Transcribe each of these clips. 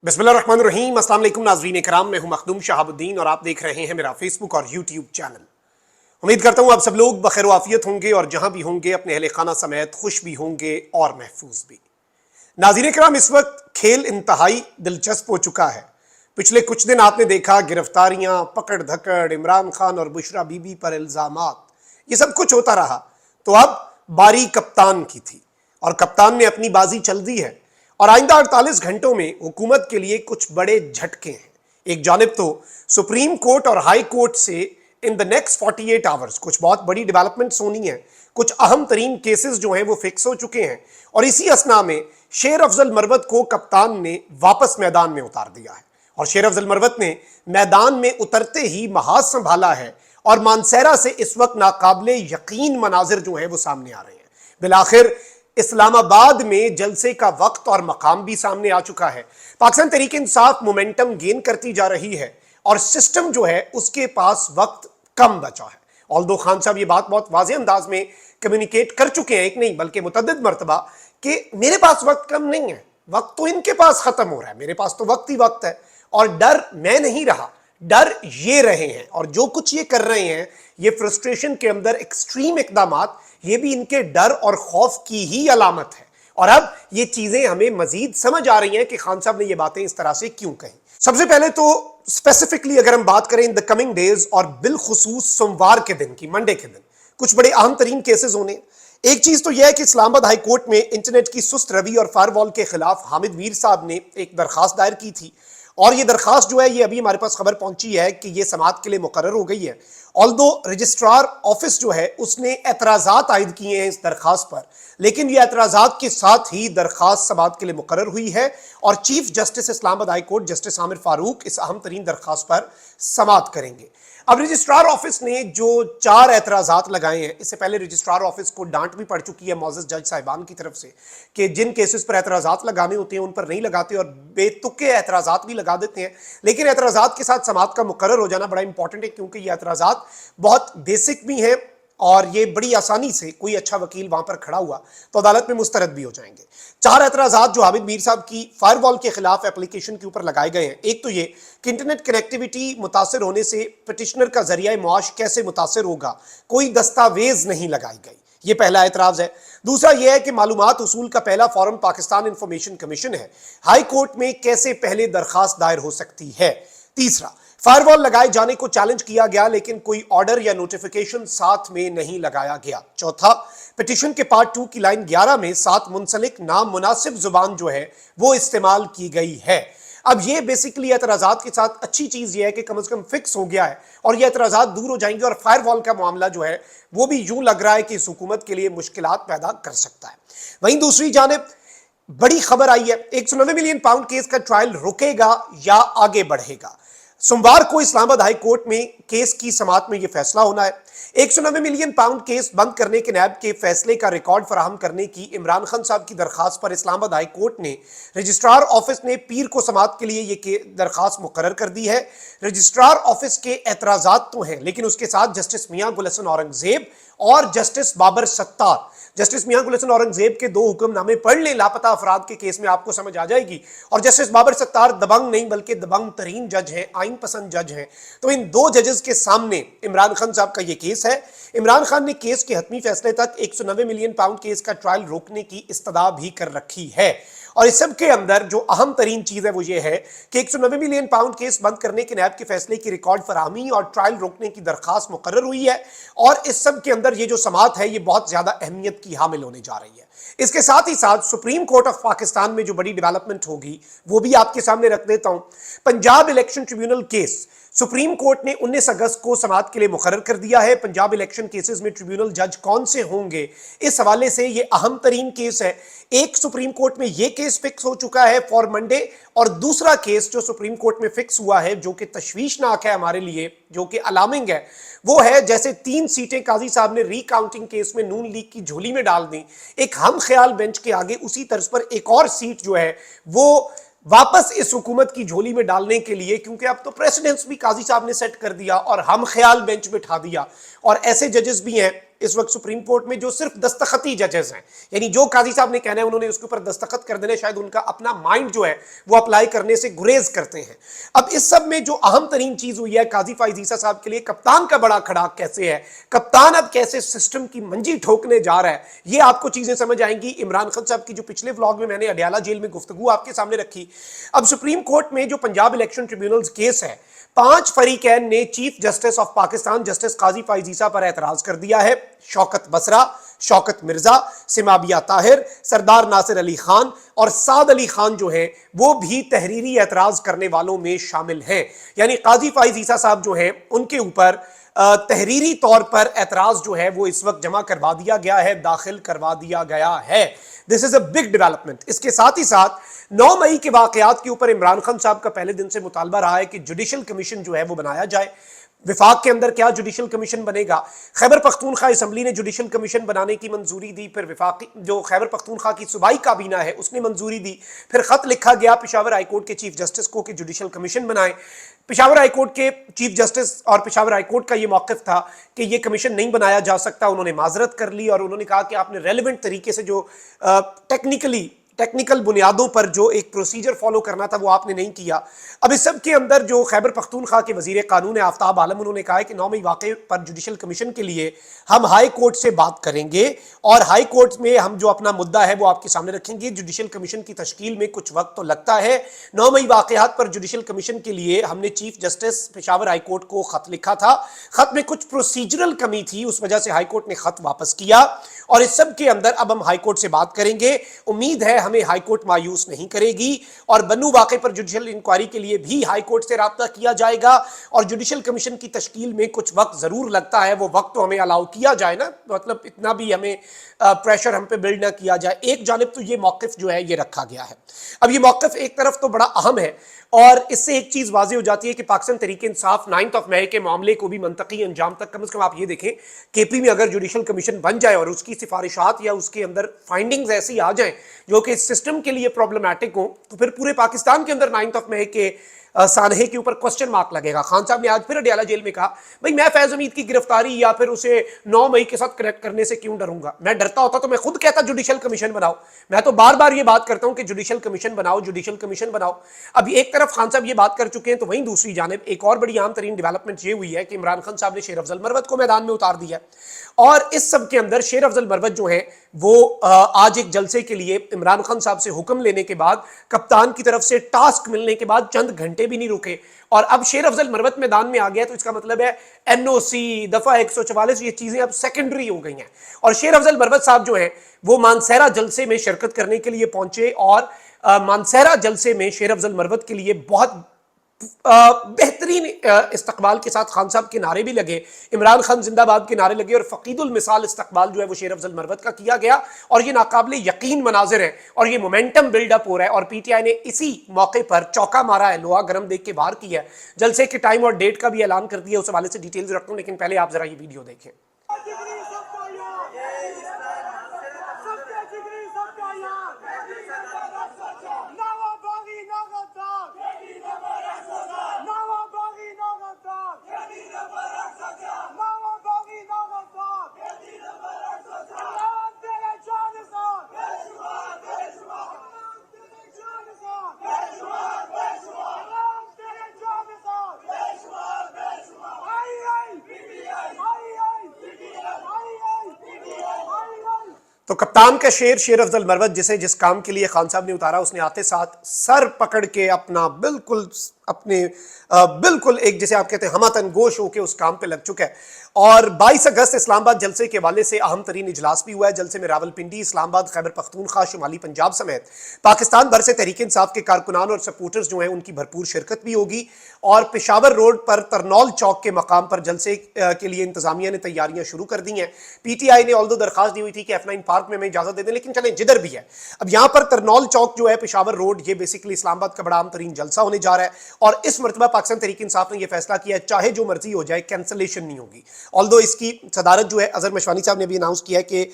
बिस्मिल्लाहिर्रहमानिर्रहीम। अस्सलाम वालेकुम नाज़रीन कराम, मैं हूं मखदूम शहाबुद्दीन और आप देख रहे हैं मेरा फेसबुक और यूट्यूब चैनल। उम्मीद करता हूं आप सब लोग बखैर वाफियत होंगे और जहां भी होंगे अपने अहले खाना समेत खुश भी होंगे और महफूज भी। नाज़रीन कराम, इस वक्त खेल इंतहाई दिलचस्प हो चुका है। पिछले कुछ दिन आपने देखा गिरफ्तारियां, पकड़ धकड़, इमरान खान और बुशरा बीबी पर इल्जामात, ये सब कुछ होता रहा। तो अब बारी कप्तान की थी और कप्तान ने अपनी बाजी चल दी है और आइंदा 48 घंटों में हुकूमत के लिए कुछ बड़े झटके हैं। एक जानिब तो सुप्रीम कोर्ट और हाई कोर्ट से इन द नेक्स्ट 48 आवर्स कुछ बहुत बड़ी डेवलपमेंट्स होनी है। कुछ अहम तरीन केसेस जो हैं वो फिक्स हो चुके हैं और इसी असना में शेर अफजल मरवत को कप्तान ने वापस मैदान में उतार दिया है और शेर अफजल मरवत ने मैदान में उतरते ही महाज संभाला है और मानसेरा से इस वक्त नाकाबिले यकीन मनाजिर जो है वो सामने आ रहे हैं। बिलाखिर इस्लामाबाद में जलसे का वक्त और मकाम भी सामने आ चुका है। पाकिस्तान तहरीक इंसाफ मोमेंटम गेन करती जा रही है और सिस्टम जो है उसके पास वक्त कम बचा है। ऑल्दो खान साहब ये बात बहुत वाज़ेह अंदाज में कम्युनिकेट कर चुके हैं, एक नहीं बल्कि मुतअद्दिद मरतबा, कि मेरे पास वक्त कम नहीं है, वक्त तो इनके पास खत्म हो रहा है, मेरे पास तो वक्त ही वक्त है। और डर मैं नहीं रहा, डर ये रहे हैं और जो कुछ ये कर रहे हैं, ये फ्रस्ट्रेशन के अंदर एक्सट्रीम इकदामात, ये भी इनके डर और खौफ की ही अलामत है। और अब ये चीजें हमें मजीद समझ आ रही हैं कि खान साहब ने ये बातें इस तरह से क्यों कही। सबसे पहले तो स्पेसिफिकली अगर हम बात करें इन द कमिंग डेज और बिलखुसूस सोमवार के दिन की, मंडे के दिन, कुछ बड़े अहम तरीन केसेस होने। एक चीज तो यह है कि इस्लामाबाद हाई कोर्ट में इंटरनेट की सुस्त रवि और फायरवॉल के खिलाफ हामिद मीर साहब ने एक दरखास्त दायर की थी और ये दरखास्त जो है ये अभी हमारे पास खबर पहुंची है कि ये समाअत के लिए मुकर्रर हो गई है। ऑल्दो रजिस्ट्रार ऑफिस जो है उसने एतराजात आयद किए हैं इस दरखास्त पर, लेकिन ये एतराजात के साथ ही दरखास्त समाअत के लिए मुकर्रर हुई है और chief justice Islamabad high court justice Aamir Farooq इस अहम तरीन दरखास्त पर समाअत करेंगे। अब रजिस्ट्रार ऑफिस ने जो 4 एतराजात लगाए हैं, इससे पहले रजिस्ट्रार ऑफिस को डांट भी पड़ चुकी है मौजूद जज साहिबान की तरफ से कि जिन केसेस पर एतराजात लगाने होते हैं उन पर नहीं लगाते और बेतुके एतराजात भी लगा देते हैं। लेकिन एतराजात के साथ समाअत का मुकर्रर हो जाना बड़ा इंपॉर्टेंट है क्योंकि ये एतराजात बहुत बेसिक भी हैं और ये बड़ी आसानी से कोई अच्छा वकील वहां पर खड़ा हुआ तो अदालत में मुस्तरद भी हो जाएंगे। 4 एतराजात जो हामिद मीर साहब की फायरवॉल के खिलाफ एप्लीकेशन के ऊपर लगाए गए हैं। एक तो ये कि इंटरनेट कनेक्टिविटी मुतासर होने से पिटिशनर का जरिया मुआश कैसे मुतासर होगा, कोई दस्तावेज नहीं लगाई गई, ये पहला एतराज है। दूसरा यह है कि मालूमात उसूल का पहला फॉरम पाकिस्तान इंफॉर्मेशन कमीशन है, हाई कोर्ट में कैसे पहले दरखास्त दायर हो सकती है। तीसरा, फायरवॉल लगाए जाने को चैलेंज किया गया लेकिन कोई ऑर्डर या नोटिफिकेशन साथ में नहीं लगाया गया। चौथा, पिटीशन के पार्ट 2 की लाइन 11 में साथ मुंसलिक नाम मुनासिब जुबान जो है वो इस्तेमाल की गई है। अब ये बेसिकली एतराजात के साथ अच्छी चीज ये है कि कम से कम फिक्स हो गया है और ये एतराजात दूर हो जाएंगे और फायरवॉल का मामला जो है वो भी यूं लग रहा है कि इस हुकूमत के लिए मुश्किलात पैदा कर सकता है। वहीं दूसरी जानिब बड़ी खबर आई है, 190 मिलियन पाउंड केस का ट्रायल रुकेगा या आगे बढ़ेगा। सोमवार को इस्लामाबाद हाई कोर्ट में केस की समाअत में यह फैसला होना है। 190 मिलियन पाउंड केस बंद करने के नैब के फैसले का रिकॉर्ड फराहम करने की इमरान खान साहब की दरखास्त पर इस्लामाबाद हाई कोर्ट ने रजिस्ट्रार ऑफिस ने पीर को समाअत के लिए यह दरखास्त मुकर्रर कर दी है। रजिस्ट्रार ऑफिस के एतराजात तो हैं लेकिन उसके साथ जस्टिस मियां गुल हसन औरंगजेब और जस्टिस बाबर सत्तार, जस्टिस मियां गुल हसन औरंगजेब के 2 हुक्मनामे पढ़ लें लापता अफराद के केस में, आपको समझ आ जाएगी। और जस्टिस बाबर सत्तार दबंग नहीं बल्कि दबंग तरीन जज हैं, आइन पसंद जज हैं। तो इन 2 जजेस के सामने इमरान खान साहब का यह केस है। इमरान खान ने केस के हतमी फैसले तक 190 मिलियन पाउंड केस का ट्रायल रोकने की इस्तदा भी कर रखी है और इस सब के अंदर जो अहम तरीन चीज है वो ये है कि 190 मिलियन पाउंड केस बंद करने के नैब के फैसले की रिकॉर्ड फराहमी और ट्रायल रोकने की दरखास्त मुकर्रर हुई है और इस सब के अंदर ये जो समाअत है ये बहुत ज्यादा अहमियत की हामिल होने जा रही है। इसके साथ ही साथ सुप्रीम कोर्ट ऑफ पाकिस्तान में जो बड़ी डेवलपमेंट होगी वो भी आपके सामने रख देता हूं। Punjab election tribunal case supreme court ने 19 अगस्त को समाअत के लिए मुकर्रर कर दिया है। पंजाब इलेक्शन केसेस में ट्रिब्यूनल जज कौन से होंगे, इस हवाले से ये अहम तरीन केस है। एक सुप्रीम कोर्ट में ये केस फिक्स हो चुका है फॉर मंडे और दूसरा केस जो सुप्रीम कोर्ट में फिक्स हुआ है जो कि तशवीशनाक है हमारे लिए, जो कि अलार्मिंग है, वो है जैसे 3 सीटें काजी साहब ने रीकाउंटिंग केस में नून लीग की झोली में डाल दी, एक हम ख्याल बेंच के आगे उसी तर्ज पर एक और सीट जो है वो वापस इस हुकूमत की झोली में डालने के लिए, क्योंकि अब तो प्रेसिडेंट्स भी काजी साहब ने सेट कर दिया और हम ख्याल बेंच बिठा दिया और ऐसे जजेस भी हैं इस वक्त सुप्रीम कोर्ट में जो सिर्फ दस्तखती जजेस हैं, यानी जो काजी साहब ने कहना है उन्होंने उसके ऊपर दस्तखत कर देने, शायद उनका अपना माइंड जो है वो अप्लाई करने से गुरेज करते हैं। अब इस सब में जो अहम तरीन चीज हुई है काजी फाइज ईसा साहब के लिए, कप्तान का बड़ा खड़ाक कैसे है, कप्तान अब कैसे सिस्टम की मंजी ठोकने जा रहा है, ये आपको चीजें समझ आएंगी। इमरान खान साहब की जो पिछले व्लॉग में मैंने अडयाला जेल में गुफ्तगू आपके सामने रखी। अब सुप्रीम कोर्ट में जो पंजाब इलेक्शन ट्रिब्यूनल केस है, 5 फरीकैन ने chief justice of Pakistan justice Qazi Faez Isa पर एतराज कर दिया है। शौकत बसरा, शौकत मिर्जा, सिमाबिया ताहिर, सरदार नासिर अली खान और साद अली खान जो हैं वो भी तहरीरी एतराज करने वालों में शामिल हैं। यानी काजी फाइज ईसा साहब जो हैं उनके ऊपर तहरीरी तौर पर एतराज जो है वो इस वक्त जमा करवा दिया गया है, दाखिल करवा दिया गया है। This is a big development. इसके साथ ही साथ 9 मई के वाकयात के ऊपर इमरान खान साहब का पहले दिन से मुतालबा रहा है कि जुडिशल कमीशन जो है वो बनाया जाए। विफाक के अंदर क्या जुडिशल कमीशन बनेगा? खैबर पख्तूनख्वा असम्बली ने जुडिशल कमीशन बनाने की मंजूरी दी, फिर विफाकी जो खैबर पख्तूनख्वा की सूबाई काबीना है उसने मंजूरी दी, फिर खत लिखा गया पेशावर हाईकोर्ट के चीफ जस्टिस को कि जुडिशल कमीशन बनाए। पेशावर हाईकोर्ट के चीफ जस्टिस और पेशावर हाईकोर्ट का ये मौक़िफ़ था कि ये कमीशन नहीं बनाया जा सकता। उन्होंने माजरत कर ली और उन्होंने कहा कि आपने रेलिवेंट तरीके से जो टेक्निकल बुनियादों पर जो एक प्रोसीजर फॉलो करना था वो आपने नहीं किया। अब इस सब के अंदर जो खैबर पख्तूनख्वा के वजीर कानून है आफ्ताब आलम, उन्होंने कहा है कि 9 मई वाक़े पर जुडिशल कमीशन के लिए हम हाई कोर्ट से बात करेंगे और हाई कोर्ट में हम जो अपना मुद्दा है वो आपके सामने रखेंगे। जुडिशल कमीशन की तश्कील में कुछ वक्त तो लगता है। 9 मई वाक़यात पर जुडिशल कमीशन के लिए हमने chief justice Peshawar high court को खत लिखा था। खत में कुछ प्रोसीजरल कमी थी, उस वजह से हाई कोर्ट ने खत वापस किया और इस सब के अंदर अब हम हाई कोर्ट से बात करेंगे। उम्मीद है हमें हाई कोर्ट मायूस नहीं करेगी और बन्नू वाक़े पर जुडिशल इंक्वायरी के लिए भी हाई कोर्ट से राब्ता किया जाएगा और जुडिशल कमीशन की तश्कील में कुछ वक्त जरूर लगता है, वो वक्त तो हमें अलाउ किया जाए ना, मतलब इतना भी हमें प्रेशर हम पे बिल्ड ना किया जाए। एक जानिब तो ये मौक़िफ़ जो है ये रखा गया है। अब ये मौक़िफ़ एक तरफ तो बड़ा अहम है और इससे एक चीज़ वाज़ेह हो जाती है कि पाकिस्तान तहरीक इंसाफ 9 मई के मामले को भी मंतकी अंजाम तक, कम से कम आप ये देखें केपी में अगर जुडिशल कमीशन बन जाए और उसकी सिफारिशात या उसके अंदर फाइंडिंग्स ऐसी आ जाएं जो कि सिस्टम के लिए प्रॉब्लमैटिक हो, तो फिर पूरे पाकिस्तान के अंदर 9 मई के सानहे के ऊपर क्वेश्चन मार्क लगेगा। खान साहब ने आज फिर अडयाला जेल में कहा, भाई मैं फैज हमीद की गिरफ्तारी या फिर उसे 9 मई के साथ कनेक्ट करने से क्यों डरूंगा? मैं डरता होता तो मैं खुद कहता जुडिशल कमीशन बनाओ। मैं तो बार बार ये बात करता हूं कि जुडिशल कमीशन बनाओ, जुडिशल कमीशन बनाओ। अब एक तरफ खान साहब ये बात कर चुके हैं तो वहीं दूसरी जानिब एक और बड़ी आम तरीन डेवलपमेंट ये हुई है कि इमरान खान साहब ने शेर अफजल मरवत को मैदान में उतार दिया और इस सब के अंदर शेर अफजल मरवत जो है वो आज एक जलसे के लिए इमरान खान साहब से हुक्म लेने के बाद, कप्तान की तरफ से टास्क मिलने के बाद चंद घंटे भी नहीं रुके और अब शेर अफजल मरवत मैदान में आ गया। तो इसका मतलब है एनओसी, दफा 144, ये चीजें अब सेकेंडरी हो गई हैं और शेर अफजल मरवत साहब जो हैं वो मानसहरा जलसे में शिरकत करने के लिए पहुंचे और मानसहरा जलसे में शेर अफजल मरवत के लिए बहुत बेहतरीन इस्तकबाल के साथ खान साहब के नारे भी लगे, इमरान खान जिंदाबाद के नारे लगे और फ़कीदुल मिसाल इस्तकबाल जो है वो शेर अफजल मरवत का किया गया और ये नाकाबिले यकीन मनाजिर है और ये मोमेंटम बिल्डअप हो रहा है और पीटीआई ने इसी मौके पर चौका मारा है, लोहा गरम देख के बाहर किया है। जलसे के टाइम और डेट का भी ऐलान कर दिया, उस हवाले से डिटेल्स रखता हूं, लेकिन पहले आप जरा ये वीडियो देखें। तो कप्तान का शेर अफजल मरवत जिस काम के लिए खान साहब ने उतारा, उसने आते साथ सर पकड़ के अपना बिल्कुल एक जिसे आप कहते हैं हमतन गोश होकर उस काम पे लग चुका है। और 22 अगस्त इस्लामाबाद जलसे के हवाले से अहम तरीन इजलास भी हुआ है। जलसे में रावलपिंडी, इस्लामाबाद, खैबर पख्तूनख्वा, शुमाली पंजाब समेत पाकिस्तान भर से तहरीक इंसाफ के कारकुनान और सपोर्टर्स जो हैं उनकी भरपूर शिरकत भी होगी और पेशावर रोड पर तरनौल चौक के मकाम पर जलसे के लिए इंतजामिया ने तैयारियां शुरू कर दी हैं। पीटीआई ने ऑल्दो दरखास्त दी हुई थी कि F9 पार्क में हमें इजाजत दे दें, लेकिन चलें जिधर भी है। अब यहाँ पर तरनौल चौक जो है पेशावर रोड, ये बेसिकली इस्लामाबाद का बड़ा आम तरीन जलसा होने जा रहा है اور اس مرتبہ پاکستان تحریک انصاف نے یہ فیصلہ کیا ہے چاہے جو مرضی ہو جائے کینسلیشن نہیں ہوگی. آلدو اس کی صدارت جو ہے اظہر مشوانی صاحب نے بھی اناؤنس کیا ہے کہ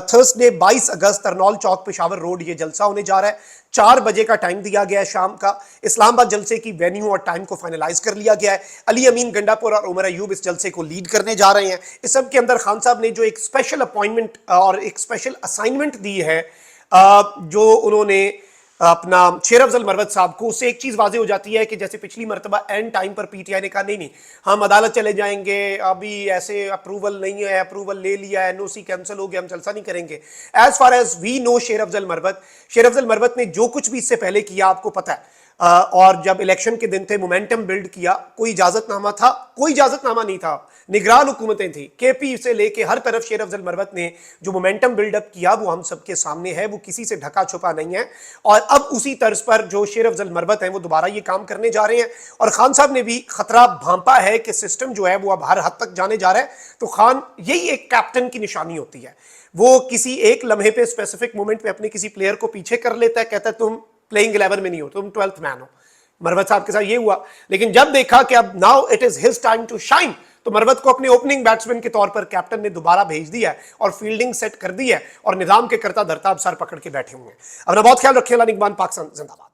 تھرسڈے 22 اگست ترنول چوک پشاور روڈ یہ جلسہ ہونے جا رہا ہے. 4 بجے کا ٹائم دیا گیا ہے شام کا. اسلام آباد جلسے کی وینیو اور ٹائم کو فائنلائز کر لیا گیا ہے. علی امین گنڈا پور اور عمر ایوب اس جلسے کو لیڈ کرنے جا رہے ہیں. اس سب کے اندر خان صاحب نے جو ایک اسپیشل اپوائنٹمنٹ اور ایک اسپیشل اسائنمنٹ دی ہے جو انہوں نے اپنا شیر افضل مروت صاحب کو, اس سے ایک چیز واضح ہو جاتی ہے کہ جیسے پچھلی مرتبہ and time per P T I نے کہا نہیں ہم عدالت چلے جائیں گے, ابھی ایسے اپروول نہیں ہے, اپروول لے لیا ہے, این او سی کینسل ہو گیا, ہم جلسہ نہیں کریں گے. ایز فار ایز وی نو شیر افضل مروت نے جو کچھ بھی اس سے پہلے کیا آپ کو پتہ ہے, اور جب الیکشن کے دن تھے مومنٹم بلڈ کیا, کوئی اجازت نامہ تھا, کوئی اجازت نامہ نہیں تھا, نگران حکومتیں تھیں, کے پی سے لے کے ہر طرف شیر افضل مروت نے جو مومنٹم بلڈ اپ کیا وہ ہم سب کے سامنے ہے, وہ کسی سے ڈھکا چھپا نہیں ہے. اور اب اسی طرز پر جو شیر افضل مروت ہیں وہ دوبارہ یہ کام کرنے جا رہے ہیں. اور خان صاحب نے بھی خطرہ بھانپا ہے کہ سسٹم جو ہے وہ اب ہر حد تک جانے جا رہا ہے. تو خان یہی ایک کیپٹن کی نشانی ہوتی ہے, وہ کسی ایک لمحے پہ اسپیسیفک مومنٹ پہ اپنے کسی پلیئر کو پیچھے کر لیتا ہے, کہتا ہے تم پلینگ 11 میں نہیں ہو, تم 12th مین ہو. مروت صاحب کے ساتھ یہ ہوا, لیکن جب دیکھا کہ اب now it is his time to shine, تو مروت کو اپنے اوپننگ بیٹسمین کے طور پر کیپٹن نے دوبارہ بھیج دیا ہے اور فیلڈنگ سیٹ کر دی ہے, اور نظام کے کرتا دھرتا اب سر پکڑ کے بیٹھے ہوئے ہیں. اپنا بہت خیال رکھیں. اللہ نگہبان. پاکستان زندہ باد.